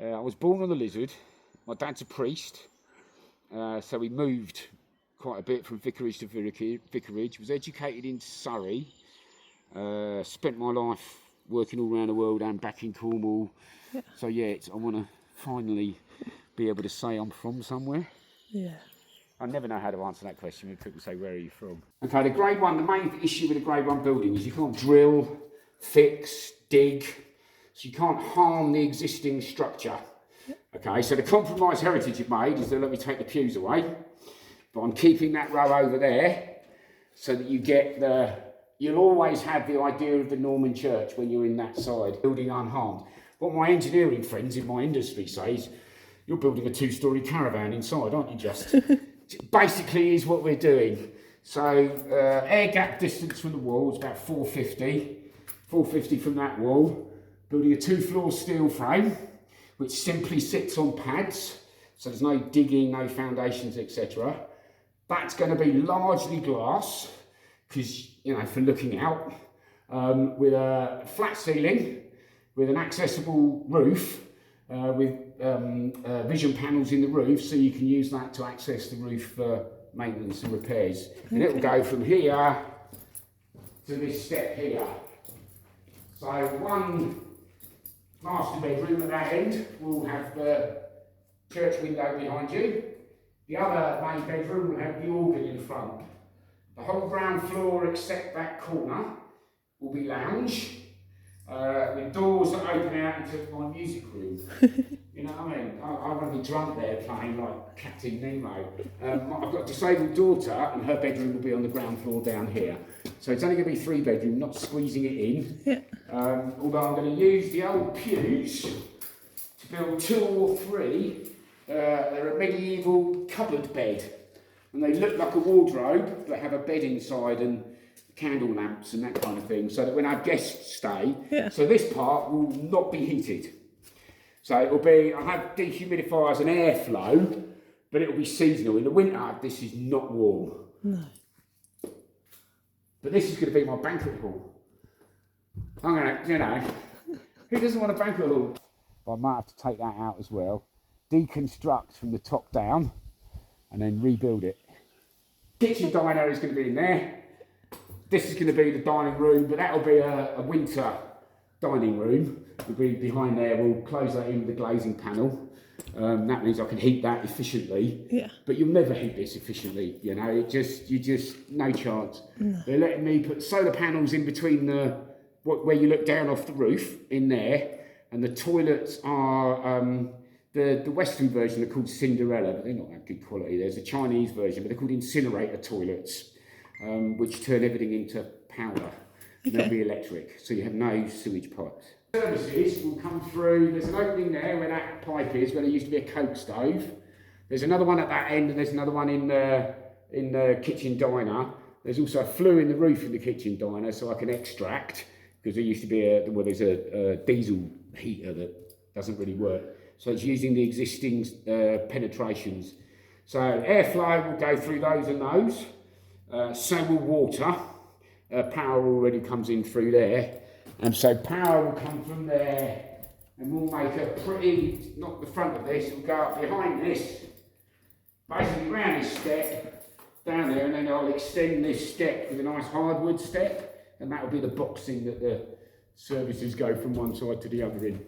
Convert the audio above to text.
I was born on the Lizard. My dad's a priest, so we moved quite a bit from vicarage to vicarage. Was educated in Surrey. Spent my life working all around the world and back in Cornwall. Yeah. So yeah, I want to finally be able to say I'm from somewhere. Yeah. I never know how to answer that question when people say, where are you from? Okay, the grade one, the main issue with a grade one building is you can't drill, fix, dig, so you can't harm the existing structure. Okay, so the compromise heritage you've made is that let me take the pews away, but I'm keeping that row over there so that you get you'll always have the idea of the Norman church when you're in that side, building unharmed. What my engineering friends in my industry say is, you're building a 2-storey caravan inside, aren't you, just? Basically is what we're doing. So air gap distance from the wall is about 450 from that wall. Building a 2-floor steel frame, which simply sits on pads, so there's no digging, no foundations, etc. That's going to be largely glass, because, you know, for looking out, with a flat ceiling, with an accessible roof, with vision panels in the roof, so you can use that to access the roof for maintenance and repairs. And it will go from here to this step here. So one master bedroom at that end will have the church window behind you. The other main bedroom will have the organ in front. The whole ground floor except that corner will be lounge, with doors that open out into my music room. You know what I mean? I want to be drunk there playing like Captain Nemo. I've got a disabled daughter and her bedroom will be on the ground floor down here. So it's only going to be 3-bedroom, not squeezing it in. Yeah. Although I'm going to use the old pews to build 2 or 3. They're a medieval cupboard bed. And they look like a wardrobe, but have a bed inside and candle lamps and that kind of thing, so that when our guests stay, so this part will not be heated. So it'll be, I'll have dehumidifiers and airflow, but it'll be seasonal. In the winter, this is not warm. No. But this is going to be my banquet hall. I'm going to, you know, who doesn't want a banquet hall? I might have to take that out as well, deconstruct from the top down, and then rebuild it. Kitchen diner is going to be in there. This is going to be the dining room, but that'll be a winter dining room. It'll be behind there. We'll close that in with the glazing panel. That means I can heat that efficiently. Yeah. But you'll never heat this efficiently. You know, you just no chance. No. They're letting me put solar panels in between where you look down off the roof in there, and the toilets are the Western version are called Cinderella, but they're not that good quality. There's a Chinese version, but they're called incinerator toilets. Which turn everything into powder. Okay. They'll be electric, so you have no sewage pipes. Services will come through. There's an opening there where that pipe is, where there used to be a coke stove. There's another one at that end, and there's another one in the kitchen diner. There's also a flue in the roof in the kitchen diner, so I can extract, because there used to be there's a diesel heater that doesn't really work. So it's using the existing penetrations. So airflow will go through those and those. So will water. Power already comes in through there, and so power will come from there, and we'll make a pretty, not the front of this, we'll go up behind this, basically round this step down there, and then I'll extend this step with a nice hardwood step, and that will be the boxing that the services go from one side to the other in.